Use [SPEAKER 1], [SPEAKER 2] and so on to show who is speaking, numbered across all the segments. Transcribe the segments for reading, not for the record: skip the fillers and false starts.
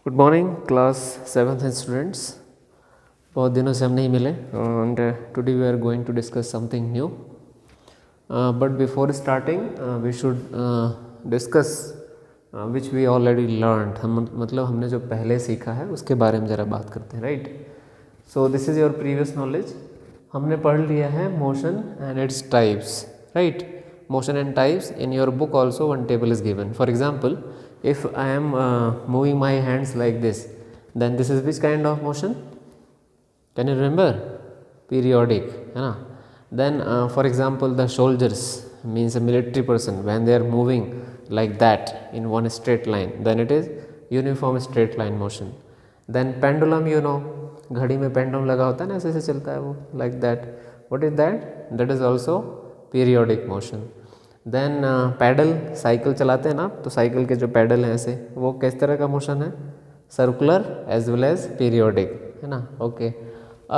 [SPEAKER 1] Good morning class 7th students. बहुत दिनों से हम नहीं मिले and today we are going to discuss something new, but before starting we should discuss which we already learned. हम मतलब हमने जो पहले सीखा है उसके बारे में ज़रा बात करते हैं, right. So this is your previous knowledge. हमने पढ़ लिया है motion and its types, right. Motion and types in your book also one table is given. For example, if I am moving my hands like this, then this is which kind of motion? Can you remember? Periodic, है ना। Then for example, the soldiers means a military person, when they are moving like that in one straight line, then it is uniform straight line motion. Then pendulum, you know, घड़ी में pendulum लगा होता है ना, ऐसे ऐसे चलता है वो, like that. What is that? That is also periodic motion. Then pedal, cycle चलाते हैं ना, तो साइकिल के जो पैडल हैं ऐसे, वो किस तरह का मोशन है? Circular as well as periodic, है ना। ओके।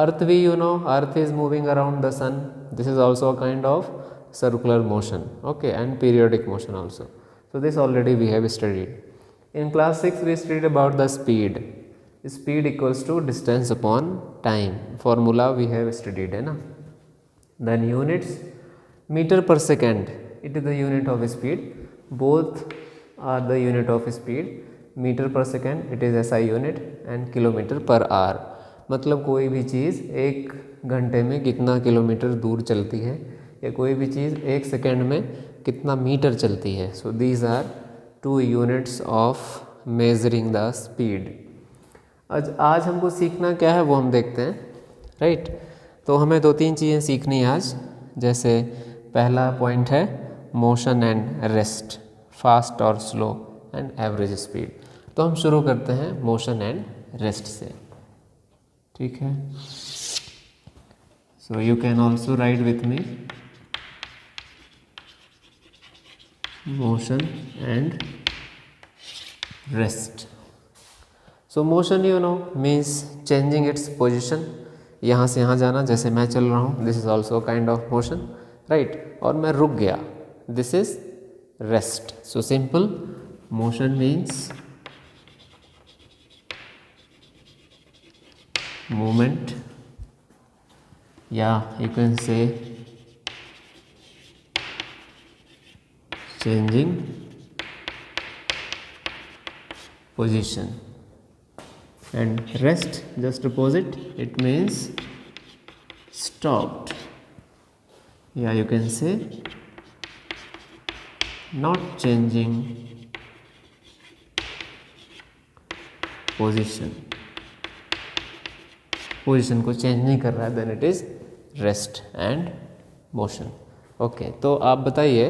[SPEAKER 1] अर्थ भी, you know, earth is moving around the sun, this is also a kind of circular motion, okay, and periodic motion also. So this already we have studied. In class 6 we studied about the speed. Speed equals to distance upon time, formula we have studied, है ना। Then units, metre per second, it is the unit of speed. Both are the unit of speed. Metre per second it is SI unit and kilometre per hour, मतलब कोई भी चीज़ एक घंटे में कितना kilometre दूर चलती है, या कोई भी चीज़ एक सेकेंड में कितना मीटर चलती है। So these are two units of measuring the speed. आज हमको सीखना क्या है वो हम देखते हैं, राइट। तो हमें 2-3 चीज़ें सीखनी है आज। जैसे पहला पॉइंट है मोशन एंड रेस्ट, फास्ट और स्लो एंड एवरेज स्पीड। तो हम शुरू करते हैं मोशन एंड रेस्ट से, ठीक है। So you can also right with me motion and rest. So motion, you know, means changing its position. यहाँ से यहाँ जाना, जैसे मैं चल रहा हूँ, this is also kind of motion, right. और मैं रुक गया, this is rest. So simple, motion means movement, yeah, you can say changing position. And rest, just opposite, it means stopped, yeah, you can say not changing position, position को change नहीं कर रहा है, then it is rest and motion. Okay, तो आप बताइए,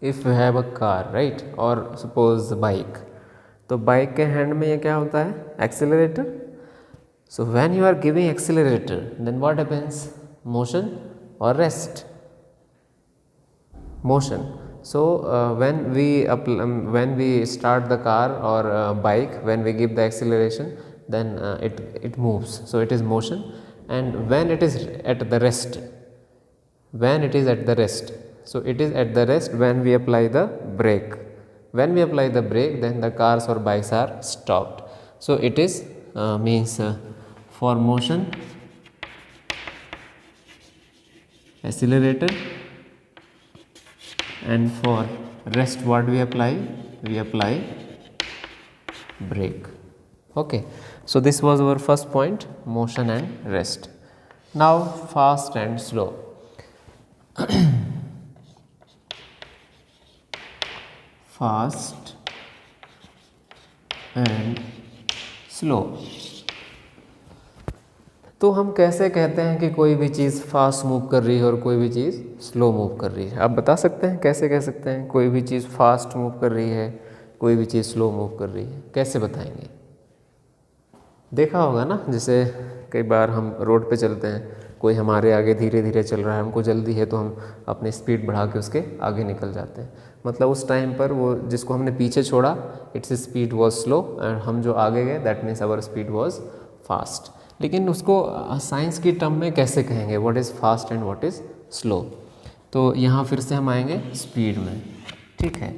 [SPEAKER 1] if you have a car, right, और suppose bike, तो बाइक के हैंड में ये क्या होता है? Accelerator. So when you are giving accelerator, then what happens? Motion और rest? Motion. So when we start the car or bike, when we give the acceleration, then it moves. So it is motion. And when it is at the rest, so it is at the rest when we apply the brake. When we apply the brake, then the cars or bikes are stopped. So it is means for motion, accelerator, and for rest what we apply? We apply brake. Okay, so this was our first point, motion and rest. Now fast and slow. Fast and slow. तो हम कैसे कहते हैं कि कोई भी चीज़ fast move कर रही है और कोई भी चीज़ स्लो मूव कर रही है? आप बता सकते हैं कैसे कह सकते हैं कोई भी चीज़ फास्ट मूव कर रही है, कोई भी चीज़ स्लो मूव कर रही है? कैसे बताएंगे? देखा होगा ना, जैसे कई बार हम रोड पे चलते हैं, कोई हमारे आगे धीरे धीरे चल रहा है, हमको जल्दी है तो हम अपनी स्पीड बढ़ा के उसके आगे निकल जाते हैं। मतलब उस टाइम पर वो जिसको हमने पीछे छोड़ा, its speed was slow, and हम जो आगे गए, that means our speed was fast. लेकिन उसको साइंस की टर्म में कैसे कहेंगे, what is fast and what is slow? तो यहाँ फिर से हम आएंगे स्पीड में, ठीक है।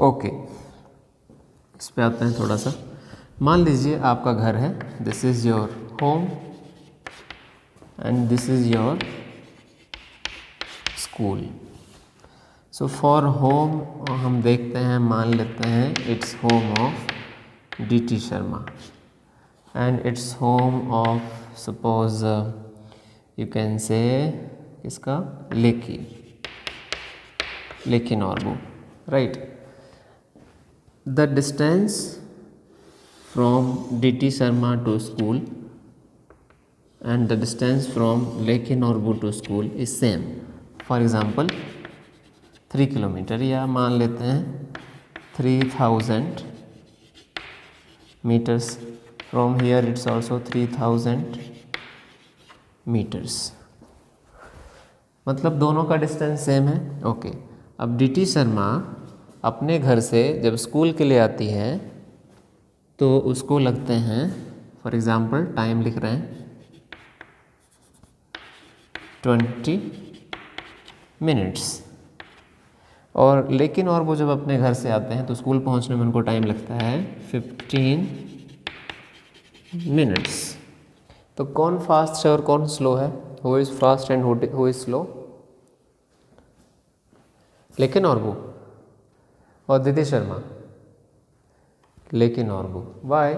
[SPEAKER 1] ओके, इस पे आते हैं थोड़ा सा। मान लीजिए आपका घर है, this is your home and this is your school. So for home हम देखते हैं, मान लेते हैं it's home of DT Sharma and it's home of suppose you can say इसका Leki Norbu, right. The distance from DT Sharma to school and the distance from Lake Norbu to school is same. For example 3 kilometre, या मान लेते हैं 3000 meters. From here it's also 3000 meters. मतलब दोनों का distance same है। Okay, अब DT शर्मा अपने घर से जब स्कूल के लिए आती है तो उसको लगते हैं, फॉर एग्ज़ाम्पल टाइम लिख रहे हैं 20 मिनट्स। और लेकिन और वो जब अपने घर से आते हैं तो स्कूल पहुंचने में उनको टाइम लगता है 15 मिनट्स। तो कौन फास्ट है और कौन स्लो है? Who is fast and who is slow? लेकिन और वो और DT शर्मा? लेकिन और वो। Why?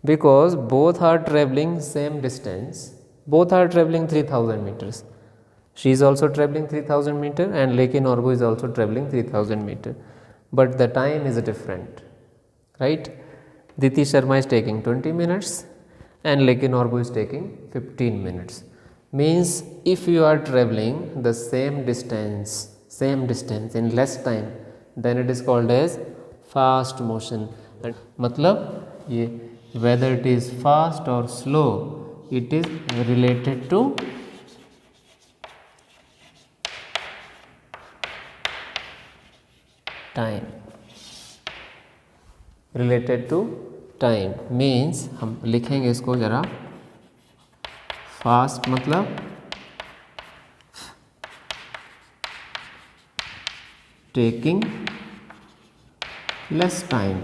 [SPEAKER 1] Because both are travelling same distance. Both are traveling 3000 meters. She is also traveling 3000 meter and Lake Norbu is also traveling 3000 meter. But the time is different, right? DT Sharma is taking 20 minutes and Lake Norbu is taking 15 minutes. Means if you are traveling the same distance in less time, then it is called as fast motion. And मतलब ये whether it is fast or slow, it is related to time. Related to time means हम लिखेंगे इसको ज़रा, fast मतलब taking less time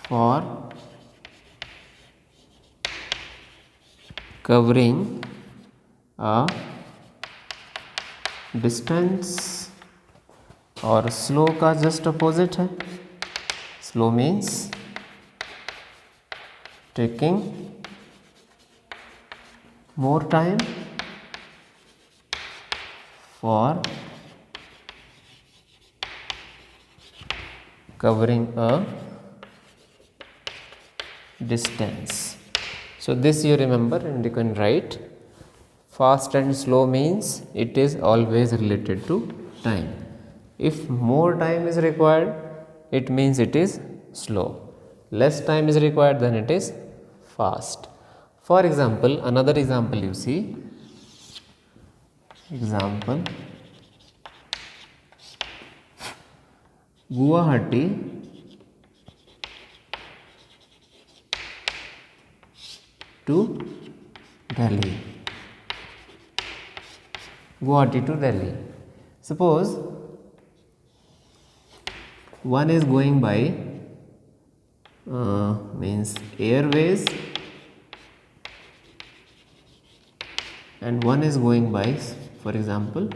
[SPEAKER 1] for covering a distance. और slow का just opposite है, slow means taking more time for covering a distance. So this you remember and you can write. Fast and slow means it is always related to time. If more time is required, it means it is slow. Less time is required, then it is fast. For example, another example you see. Example, Guwahati to Delhi. Guwahati to Delhi. Suppose one is going by means airways and one is going by, for example,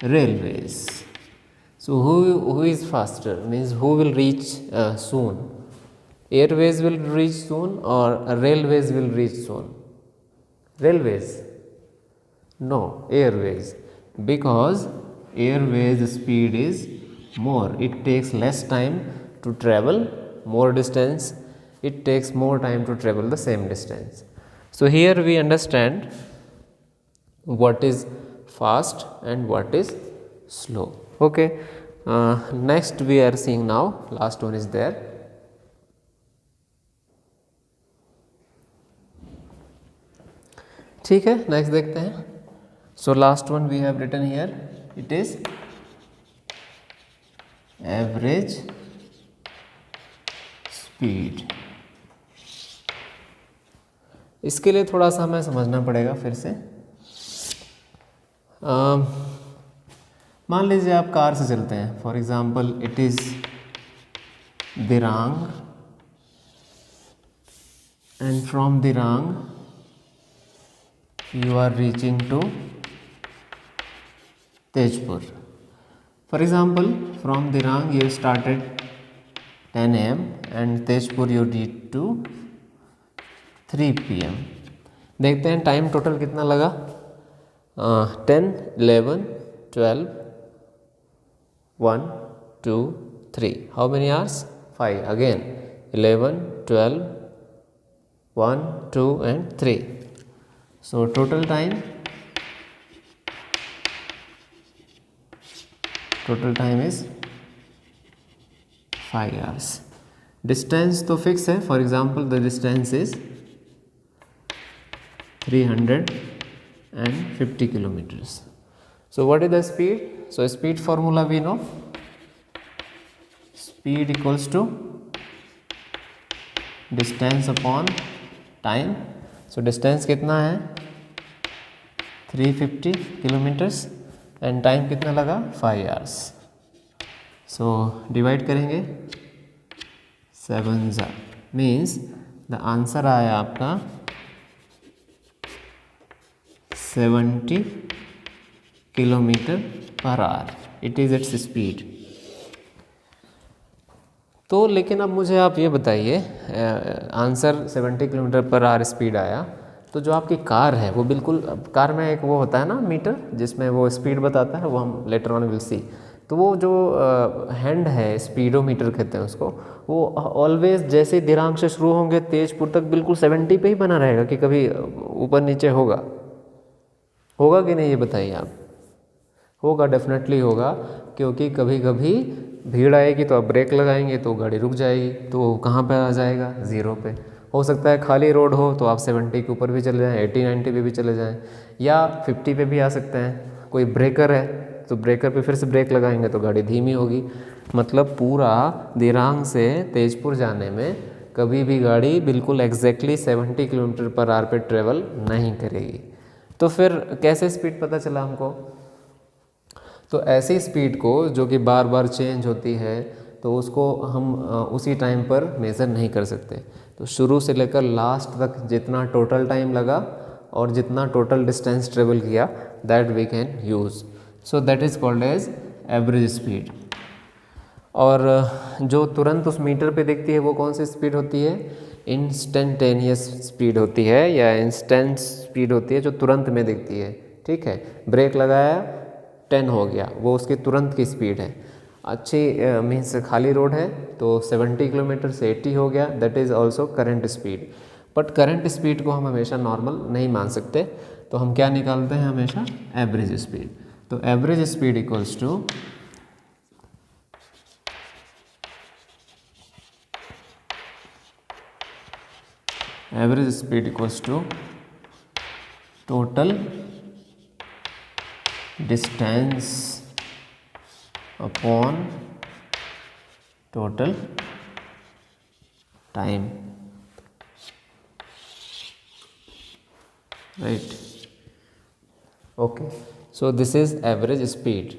[SPEAKER 1] railways. So who is faster, means who will reach soon? Airways will reach soon or railways will reach soon? Railways? No, airways, because airways speed is more. It takes less time to travel more distance. It takes more time to travel the same distance. So here we understand what is fast and what is slow. Okay. Next we are seeing now, last one is there. ठीक है, next देखते हैं. So last one we have written here, it is average speed. इसके लिए थोड़ा सा हमें समझना पड़ेगा फिर से. मान लीजिए आप कार से चलते हैं, for example it is Dirang and from Dirang you are reaching to Tezpur. For example, from Dirang you started 10 am and Tezpur you reach to 3 pm. देखते हैं टाइम टोटल कितना लगा, 10, 11, 12, 1, 2, 3. How many hours? 5. Again 11, 12, 1, 2 and 3. So total time is 5 hours. Distance तो fix है, for example the distance is 350 kilometers. So what is the speed? So speed formula we know, speed equals to distance upon time. So distance कितना है 350 kilometers and time कितना लगा 5 hours. So divide करेंगे 7 means the answer आया आपका 70 kilometre per our. It is its speed. तो लेकिन अब मुझे आप ये बताइए, answer 70 kilometre per our speed आया, तो जो आपकी कार है वो बिल्कुल, कार में एक वो होता है ना मीटर जिसमें वो स्पीड बताता है, वो हम लेटर ऑन विल सी. तो वो जो हैंड है, स्पीडोमीटर कहते हैं उसको, वो ऑलवेज जैसे दिरांग से शुरू होंगे तेजपुर तक बिल्कुल 70 पे ही बना रहेगा कि कभी ऊपर नीचे होगा कि नहीं, ये बताइए आप. होगा, डेफिनेटली होगा, क्योंकि कभी कभी भीड़ आएगी तो आप ब्रेक लगाएंगे तो गाड़ी रुक जाएगी, तो कहाँ पे आ जाएगा 0 पे. हो सकता है खाली रोड हो तो आप 70 के ऊपर भी चले जाएं, 80, 90 पे भी चले जाएं, या 50 पे भी आ सकते हैं. कोई ब्रेकर है तो ब्रेकर पे फिर से ब्रेक लगाएंगे तो गाड़ी धीमी होगी. मतलब पूरा दिरांग से तेजपुर जाने में कभी भी गाड़ी बिल्कुल एग्जैक्टली 70 किलोमीटर पर आवर पे ट्रेवल नहीं करेगी. तो फिर कैसे स्पीड पता चला हमको? तो ऐसी स्पीड को जो कि बार बार चेंज होती है, तो उसको हम उसी टाइम पर मेज़र नहीं कर सकते. तो शुरू से लेकर लास्ट तक जितना टोटल टाइम लगा और जितना टोटल डिस्टेंस ट्रेवल किया, that we can use. So that is called as average speed. और जो तुरंत उस मीटर पे दिखती है वो कौन सी स्पीड होती है? इंस्टेंटेनियस स्पीड होती है, या इंस्टेंट स्पीड होती है, जो तुरंत में दिखती है. ठीक है, ब्रेक लगाया 10 हो गया, वो उसकी तुरंत की स्पीड है. अच्छी मीन्स खाली रोड है तो 70 किलोमीटर से 80 हो गया, that is also current speed. But current speed को हम हमेशा नॉर्मल नहीं मान सकते, तो हम क्या निकालते हैं हमेशा? Average speed. तो average speed equals to total distance upon total time. Right. Okay, so this is average speed.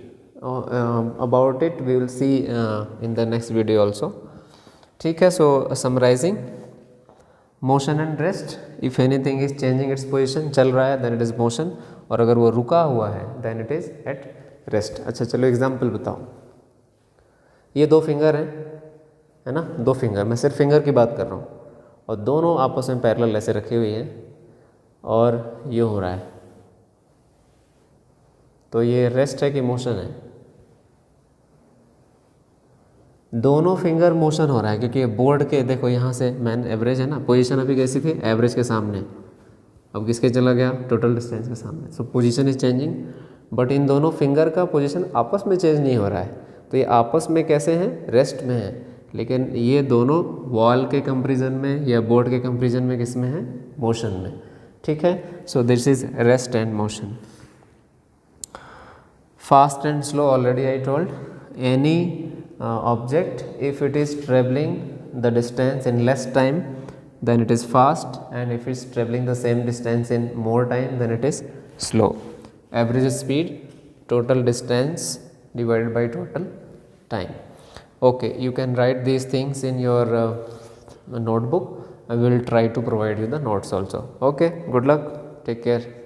[SPEAKER 1] About it we will see in the next video also. ठीक है. So summarising, motion and rest. If anything is changing its position, चल रहा है then it is motion, और अगर वो रुका हुआ है then it is at rest. अच्छा चलो एग्जाम्पल बताओ. ये 2 फिंगर हैं, है ना, 2 फिंगर, मैं सिर्फ फिंगर की बात कर रहा हूँ, और दोनों आपस में पैरेलल ऐसे रखी हुई हैं और ये हो रहा है. तो ये रेस्ट है कि मोशन है? दोनों फिंगर मोशन हो रहा है, क्योंकि बोर्ड के देखो यहाँ से मैन एवरेज है ना, पोजीशन अभी कैसी थी? एवरेज के सामने. अब किसके चला गया? टोटल डिस्टेंस के सामने. सो position is changing, but in दोनों फिंगर का पोजीशन आपस में चेंज नहीं हो रहा है. तो ये आपस में कैसे हैं? रेस्ट में है. लेकिन ये दोनों वॉल के कंपैरिजन में या बोर्ड के कंपैरिजन में किस में है? मोशन में. ठीक है. सो this is rest and motion. Fast and slow, already I told. Any object, if it is traveling the distance in less time then it is fast, and if it's traveling the same distance in more time then it is slow. Average speed, total distance divided by total time. Okay, you can write these things in your notebook. I will try to provide you the notes also. Okay, good luck, take care.